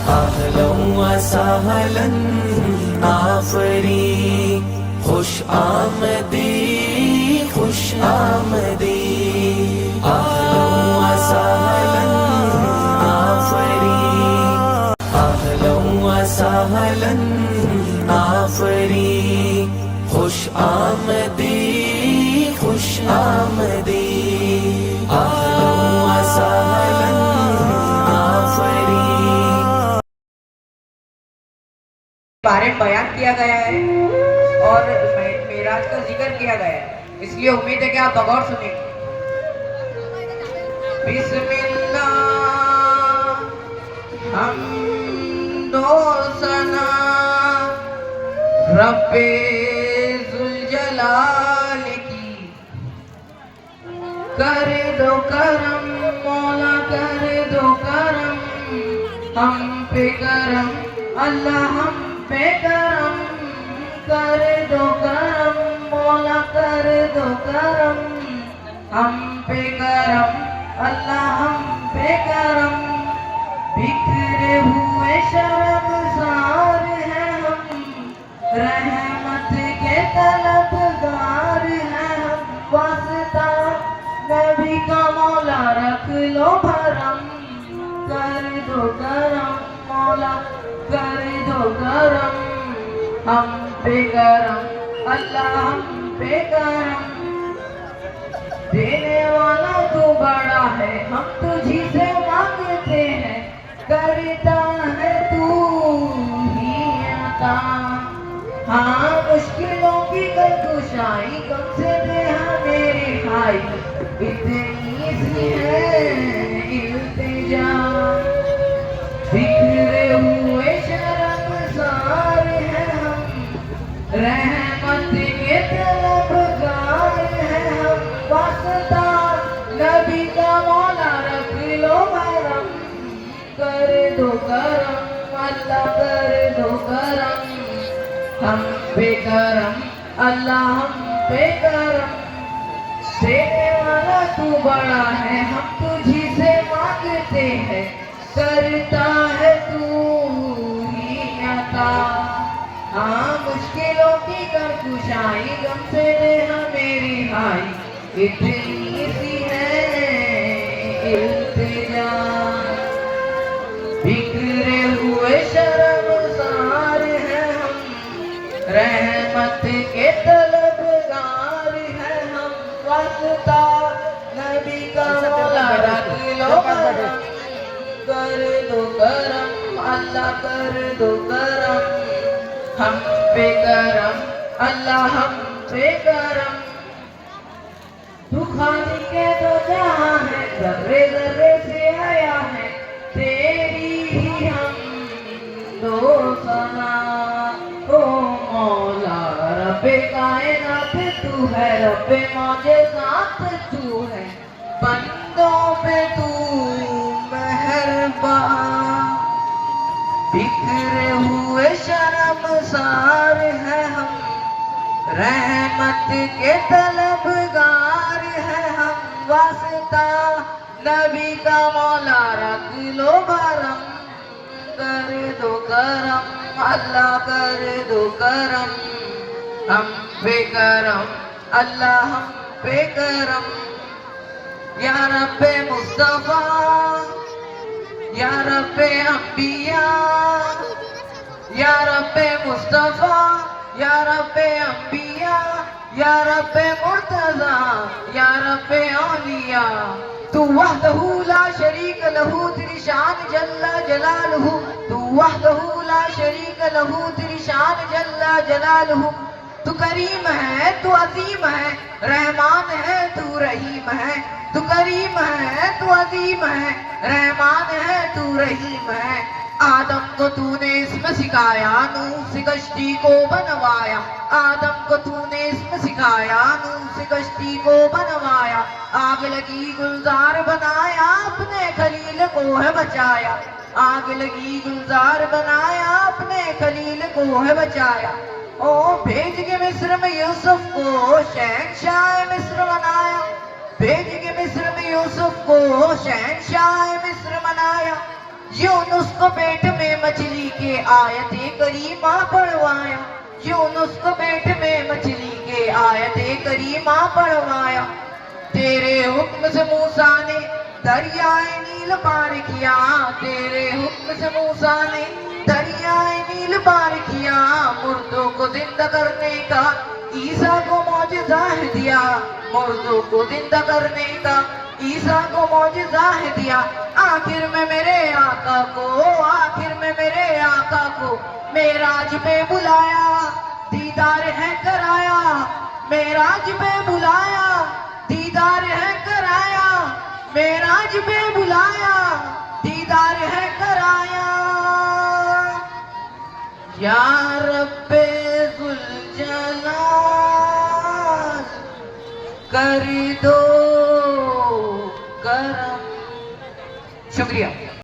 अहलन व सहलन आफरी, खुश आमदी खुश आमदी। अहलन व सहलन आफरी, अहलन व सहलन आफरी, खुश आमदी खुश आमदी। अहलन व सहलन आफरी। बारे में बयान किया गया है और मेराज का जिक्र किया गया है, इसलिए उम्मीद है कि आप बगौर सुनेंगे। बिस्मिल्लाह हम्दो सना रब्बे जुल जलाल की, कर दो करम मौला कर दो करम, हम पे करम अल्लाह हम पे करम, कर दो करम मौला कर दो करम, हम पे करम अल्लाह हम पे करम। बिखरे हुए शर्मसार हैं हम, रहमत के तलबगार हैं हम, वास्ता नबी का मौला रख लो भरम, कर दो करम मौला कर दो करम, हम पे करम अल्लाह हम पे करम। देने वाला तो बड़ा है हम तुझी से मांगते हैं, करता है तू ही अता। हाँ मुश्किलों की कलकुशाई कम से दे मेरे भाई, इतनी सी है इल्तिजा। बिखरे हुए शर्मसार हैं हम, रहमत के तलबगार हैं हम, वास्ता नबी का मौला रख लो भरम, कर दो करम अल्लाह कर दो करम, हम पे करम अल्लाह हम पे करम। देने वाला तू बड़ा है हम तुझी से मांगते हैं, करता है तू ही अता। हाँ मुश्किलों की कलकुशाई गम से दे मेरी हाई, इतनी सी है इल्तिजा। बिखरे हुए शर्मसार हैं हम, रहमत के तलबगार हैं हम, वास्ता नबी का मौला रख लो भरम, कर दो करम अल्लाह कर दो करम, हम पे करम अल्लाह हम पे करम। तू खाली के तो जहां है, जर्रे जर्रे से आया है, तेरी ही हम दो सना। ओ मौला रब्बे कायनात तू है, रब्बे मौजज़ात तू है, बंदों पे तू मेहरबान। बिखरे हुए शर्मसार हैं हम, रहमत के तलबगार हैं हम, वास्ता नबी का मौला रख लो भरम, कर दो करम अल्लाह कर दो करम, हम पे करम अल्लाह हम पे करम। या रब्बे मुस्तफा या रब्बे अंबिया, या रब्बे मुस्तफा या रब्बे अंबिया, या रब्बे मुर्तज़ा या रब्बे औलिया। तू वहदहू ला शरीक लहू, तेरी शान जल्ला जलालहू, तू वहदहू ला शरीक लहू, तेरी शान जल्ला जलालहू। तू करीम है तू अजीम है, रहमान है तू रहीम है, तू करीम है तू अजीम है, रहमान है तू रहीम है। आदम को तूने इसमें सिखाया, नूह से कश्ती को बनवाया, आदम को तूने इसमें सिखाया, नूह से कश्ती को बनवाया। आग लगी गुलजार बनाया, अपने खलील को है बचाया, आग लगी गुलजार बनाया, अपने खलील को है बचाया। ओ भेज के मिस्र में यूसुफ को शहंशाह मिस्र बनाया, भेज के मिस्र में यूसुफ को शहंशाह मिस्र बनाया। यूनुस को पेट में मछली के आयते करीमा पढ़वाया, यूनुस को पेट में मछली के आयते करीमा पढ़वाया। तेरे हुक्म से मूसा ने दरियाए नील पार किया, तेरे हुक्म से मूसा ने दरियाए नील पार किया। मुर्दों को जिंदा करने का ईसा को मौजज़ा है दिया, मुर्दों को जिंदा करने का ईसा को मौजज़ा है दिया। आखिर में मेरे आका को, आखिर में मेरे आका को मेराज पे बुलाया, दीदार है कराया, मेराज पे बुलाया, दीदार है कराया, मेराज पे बुलाया, दीदार है कराया। या रब्बे जुल जलाल कर दो करम। शुक्रिया।